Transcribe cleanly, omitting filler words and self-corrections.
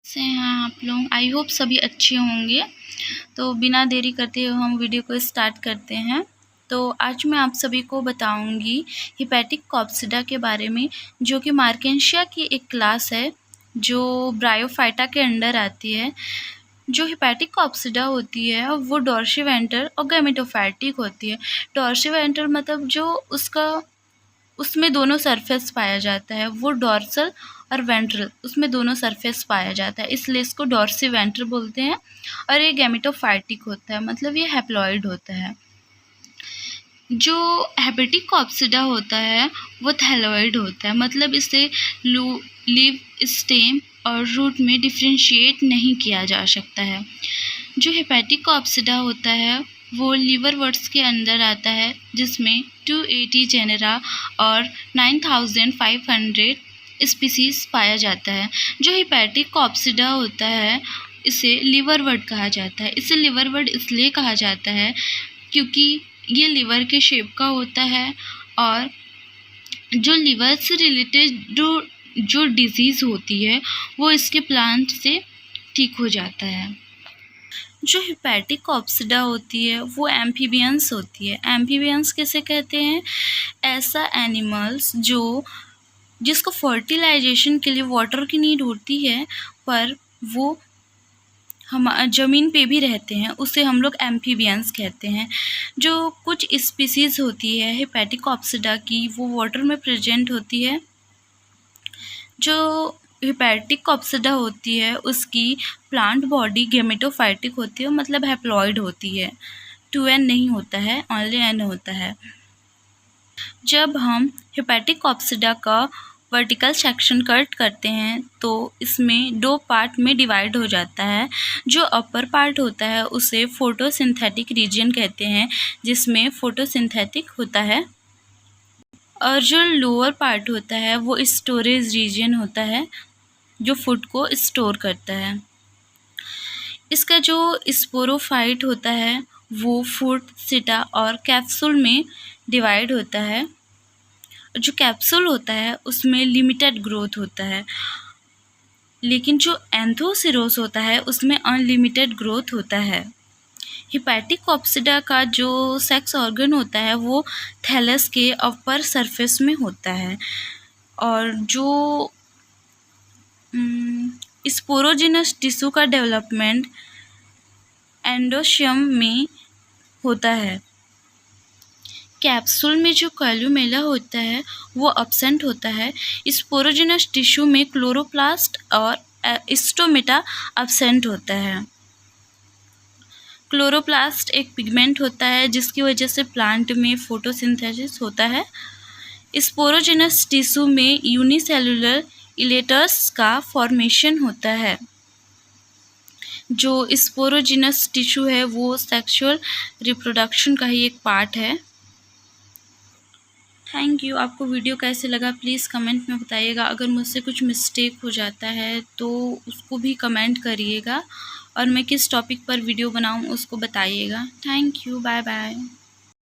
से हैं आप लोग। आई होप सभी अच्छे होंगे। तो बिना देरी करते हुए हम वीडियो को स्टार्ट करते हैं। तो आज मैं आप सभी को बताऊंगी हिपैटिक कॉप्सिडा के बारे में, जो कि मार्केंशिया की एक क्लास है जो ब्रायोफाइटा के अंडर आती है। जो हिपैटिक कॉप्सिडा होती है वो डॉर्सिवेंट्रल और गैमेटोफाइटिक होती है। डॉर्सिवेंट्रल मतलब जो उसमें दोनों सरफेस पाया जाता है, वो डॉर्सल और वेंट्रल उसमें दोनों सरफेस पाया जाता है, इसलिए इसको डॉर्सिवेंट्रल बोलते हैं। और ये गैमेटोफाइटिक होता है, मतलब ये हैप्लॉइड होता है। जो हेपेटिक कॉप्सिडा होता है वो थैलोइड होता है, मतलब इसे लीव, स्टेम और रूट में डिफ्रेंशिएट नहीं किया जा सकता है। जो हेपेटिक कॉप्सिडा होता है वो लीवरवर्ट्स के अंदर आता है, जिसमें 280 जेनेरा और 9500 स्पीसीज पाया जाता है। जो हेपेटिक कॉप्सिडा होता है इसे लिवरवर्ट कहा जाता है। इसे लिवरवर्ट इसलिए कहा जाता है क्योंकि ये लिवर के शेप का होता है, और जो लिवर से रिलेटेड जो डिजीज़ होती है वो इसके प्लांट से ठीक हो जाता है। जो हिपैटिक कॉप्सिडा होती है वो एम्फीबियंस होती है। एम्फीबियंस किसे कहते हैं? ऐसा एनिमल्स जिसको फर्टिलाइजेशन के लिए वाटर की नीड होती है, पर वो हम ज़मीन पे भी रहते हैं, उसे हम लोग एम्फीबियंस कहते हैं। जो कुछ स्पीसीज़ होती है हिपैटिक कॉप्सिडा की, वो वाटर में प्रेजेंट होती है। जो हिपैटिक कॉप्सिडा होती है उसकी प्लांट बॉडी गैमेटोफाइटिक होती है, मतलब हैप्लॉइड होती है। 2n नहीं होता है, ओनली n होता है। जब हम हिपैटिक कॉप्सिडा का वर्टिकल सेक्शन कट करते हैं तो इसमें दो पार्ट में डिवाइड हो जाता है। जो अपर पार्ट होता है उसे फोटोसिंथेटिक रीजन कहते हैं, जिसमें फोटोसिंथेटिक होता है। और जो लोअर पार्ट होता है वो स्टोरेज रीजन होता है, जो फूड को स्टोर करता है। इसका जो स्पोरोफाइट होता है वो फूड, सिटा और कैप्सूल में डिवाइड होता है। जो कैप्सूल होता है उसमें लिमिटेड ग्रोथ होता है, लेकिन जो एंथोसिरोस होता है उसमें अनलिमिटेड ग्रोथ होता है। हिपैटिक कॉप्सिडा का जो सेक्स ऑर्गन होता है वो थैलस के अपर सरफेस में होता है, और जो स्पोरोजिनस टिश्यू का डेवलपमेंट एंडोशियम में होता है। कैप्सूल में जो कैल्यूमेला होता है वो एब्सेंट होता है। स्पोरोजिनस टिश्यू में क्लोरोप्लास्ट और स्टोमेटा एब्सेंट होता है। क्लोरोप्लास्ट एक पिगमेंट होता है जिसकी वजह से प्लांट में फोटोसिंथेसिस होता है। स्पोरोजिनस टिश्यू में यूनिसेलुलर इलेटर्स का फॉर्मेशन होता है। जो स्पोरोजिनस टिश्यू है वो सेक्सुअल रिप्रोडक्शन का ही एक पार्ट है। Thank you. आपको वीडियो कैसे लगा प्लीज़ कमेंट में बताइएगा। अगर मुझसे कुछ मिस्टेक हो जाता है तो उसको भी कमेंट करिएगा, और मैं किस टॉपिक पर वीडियो बनाऊं उसको बताइएगा। Thank you, bye bye.